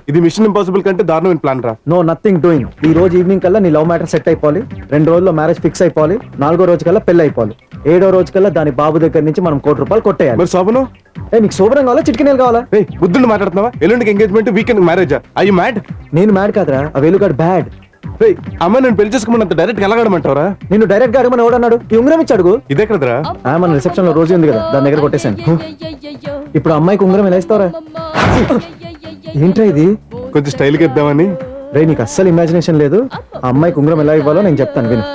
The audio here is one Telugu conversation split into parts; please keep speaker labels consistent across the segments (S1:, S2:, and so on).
S1: ఇది మిషన్ ఇంపాసిబుల్ కంటే దారుణమైన ప్లాన్ రా.
S2: No nothing doing. ఈ రోజు ఈవినింగ్ కల్లా నీ లవ్ మ్యాటర్ సెట్ అయిపోవాలి. 2 రోజుల్లో మ్యారేజ్ ఫిక్స్ అయిపోవాలి. 4వ రోజు కల్లా పెళ్లి అయిపోవాలి. 7వ రోజు కల్లా దాని బాబు దగ్గర నుంచి మనం ₹1,00,00,000 కొట్టేయాలి.
S1: మరి శోభను
S2: నీకు శోభనం కావాలా చిటికినేలు కావాలా?
S1: బుద్ధులు మాట్లాడుతున్నావా? ఎల్లుండికి engagement, weekend marriage. I mad?
S2: నేను మ్యాడ్ కాదురా, ఆ వేలుగాడు బ్యాడ్.
S1: అమ్మ నేను పెళ్లి చేసుకోమన్నంత డైరెక్ట్ గా ఎలాగడమంటావరా?
S2: నేను డైరెక్ట్ గా అడగమని ఎవడన్నాడు? ఈ ఉంగరం ఇచ్చి అడుగు.
S1: ఇదే కదరా
S2: మన రిసెప్షన్ లో రోజు ఉంది కదా, దాని దగ్గర కొట్టేశాను. ఇప్పుడు అమ్మాయికి ఉంగరం ఎలా ఇస్తావరా? ఏంట్రా ఇది?
S1: కొంచెం స్టైల్ గా ఇద్దామని.
S2: రే నీకు అస్సలు ఇమాజినేషన్ లేదు. ఆ అమ్మాయికి ఉంగరం ఎలా ఇవ్వాలో నేను చెప్తాను, విను.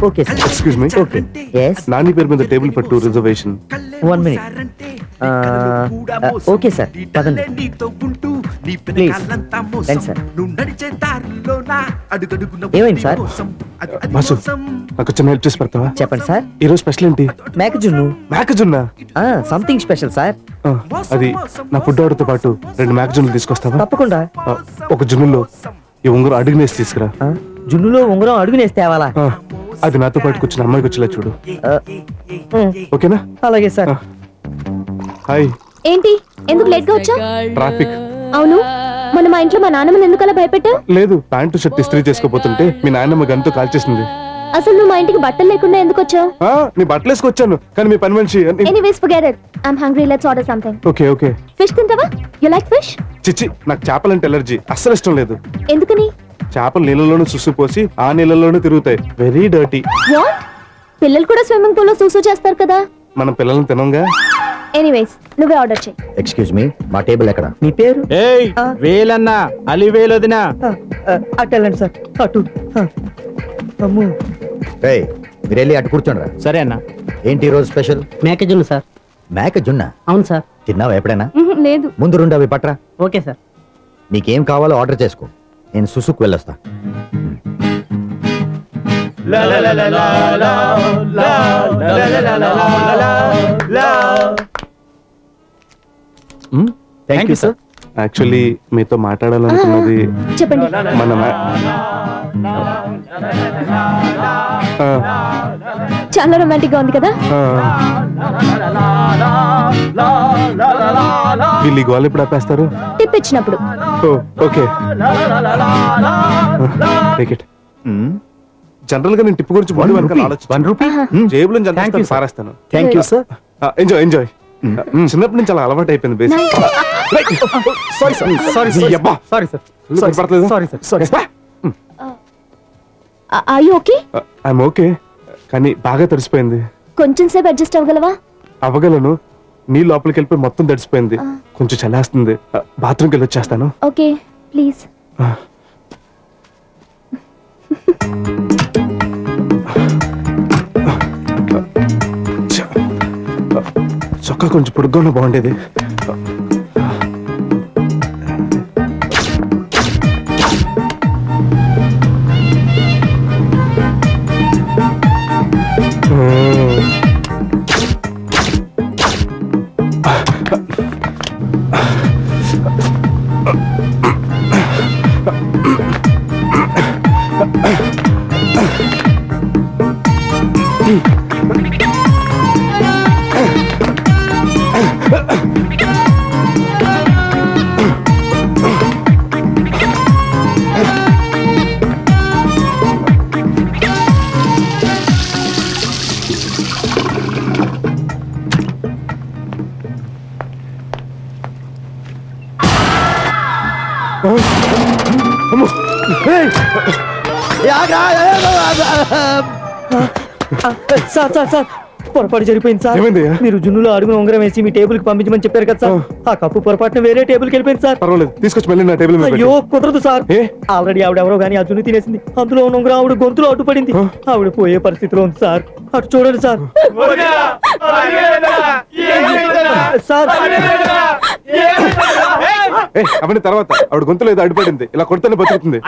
S3: Okay sir.
S1: Excuse me.
S3: Okay. yes
S1: Nani పేరు మీద టేబుల్ పట్టు రిజర్వేషన్.
S3: 1 minute. ఓకే సార్, పదండి ప్లీజ్. రండి సార్. ఏమైంది సార్?
S1: బాసు నాకు చిన్న హెల్ప్ చేసి పెడతావా?
S3: చెప్పండి సార్.
S1: ఈ రోజు స్పెషల్ ఏంటి?
S3: మేకజున్ను.
S1: మేకజున్నా?
S3: Something special sir.
S1: అది నా ఫుడ్ ఆర్డర్ తో పాటు 2 మేకజున్నులు తీసుకొస్తావా?
S3: తప్పకుండా.
S1: ఒక జున్నులో ఈ ఉంగరం అడుగునేసి తీసుకురా.
S3: జున్నులో ఉంగరం అడుగునేసి తేవాలా?
S1: అది నాతో పాటు కూర్చుని అమ్మాయికి వచ్చేలా చూడు. ఓకేనా?
S3: అలాగే సార్.
S1: హాయ్.
S4: ఏంటి ఎందుకు లేట్ గా వచ్చా?
S1: ట్రాఫిక్.
S4: అవును, మన మా ఇంట్లో మా నాన్నమ్మని ఎందుకు అలా భయపెట్టావు?
S1: లేదు, ప్యాంటు షర్ట్ ఇస్త్రీ చేసుకోపోతుంటే మీ నాయనమ్మ గంతో కాల్చేసింది.
S4: అసలు నువ్వు మా ఇంటికి బట్టలు లేకుండా ఎందుకు వచ్చావు?
S1: నీ బట్టలు వేసుకొచ్చాను, కానీ మీ పని మనిషి.
S4: Anyways forget it. I am hungry, let's order something.
S1: Okay okay.
S4: Fish తింటావా? You like fish?
S1: చిచ్చి, నాకు చేపలంటే ఎలర్జీ, అస్సలు ఇష్టం లేదు.
S4: ఎందుకని?
S1: చేపలు నీళ్ళలోనూ సుసుపోసి ఆ నీళ్ళలోనూ తిరుగుతాయి, వెరీ డర్టీ.
S4: వాట్? పిల్లలు కూడా స్విమ్మింగ్ పూల్ లో సూసు చేస్తారు కదా.
S1: మనం పిల్లల్ని తినంగా.
S4: ఎనీవేస్ నువ్వే ఆర్డర్ చేయి.
S2: ఎక్స్క్యూజ్ మీ, మా టేబుల్ ఎక్కడ?
S3: మీ పేరు?
S5: వేలన్నా, అలి వేలొదినా.
S3: అటు వెళ్ళండి సార్, అటు. అమ్మో.
S2: మీరు వెళ్ళి అటు కూర్చోండి.
S5: సరే అన్న.
S2: ఏంటి రోజు స్పెషల్?
S3: మేకజున్ను సార్.
S2: మేక జున్న?
S3: అవును సార్.
S2: తిన్నావా ఎప్పుడైనా?
S4: లేదు.
S2: ముందు 2 అవి పట్రా.
S3: Okay sir.
S2: నీకేం కావాలో ఆర్డర్ చేసుకో, నేను సుసుకు వెళ్ళొస్తా. Thank you sir.
S1: యాక్చువల్లీ మీతో మాట్లాడాలనుకున్నది
S4: చెప్పండి.
S1: మన
S4: చాలా రొమాంటిక్ గా ఉంది కదా.
S1: వీళ్ళు ఈ గోల్ ఎప్పుడు ఆపేస్తారు?
S4: టిప్ ఇచ్చినప్పుడు.
S1: ఓకే. జనరల్ గా నేను టిప్ గురించి
S2: ₹1
S1: జేబులో పారేస్తాను.
S2: Thank you sir.
S1: Enjoy enjoy. చిన్నప్పటి నుంచి అలా అలవాటు అయిపోయింది. Basic.
S4: Are you okay?
S1: I'm okay, కానీ బాగా తడిసిపోయింది.
S4: కొంచెం సేపు అడ్జస్ట్ అవ్వగలవా?
S1: అవ్వగలను. నీ లోపలికి వెళ్ళిపోయి మొత్తం తడిసిపోయింది. కొంచెం చల్లేస్తుంది. బాత్రూమ్కి వెళ్ళి వచ్చేస్తాను.
S4: Okay please.
S1: చొక్కా కొంచెం పొడుగ్గా ఉన్నా బాగుండేది.
S3: సార్ సార్ సార్, పొరపాటు జరిగిపోయింది సార్. మీరు జున్నులో అడుగున ఉంగరం వేసి మీ టేబుల్ కి పంపించమని చెప్పారు కదా సార్. ఆ కప్పు పొరపాటున వేరే టేబుల్ కి వెళ్ళిపోయింది సార్.
S1: పర్వాలేదు, తీసుకొచ్చి మళ్ళీ నా టేబుల్ మీద పెట్టు.
S3: అయ్యో కుదరదు సార్. ఆల్రెడీ ఆవిడెవరో కానీ ఆ జున్ను తినేసింది. అందులో ఉన్న ఉంగరం ఆవిడ గొంతులో అడ్డుపడింది. ఆవిడ పోయే పరిస్థితిలో ఉంది సార్. అటు చూడండి సార్. సార్
S1: అవన్నీ తర్వాత. ఆవిడ గొంతులో ఏదో అడ్డుపడింది, ఇలా కొడితేనే బతుకుతుంది.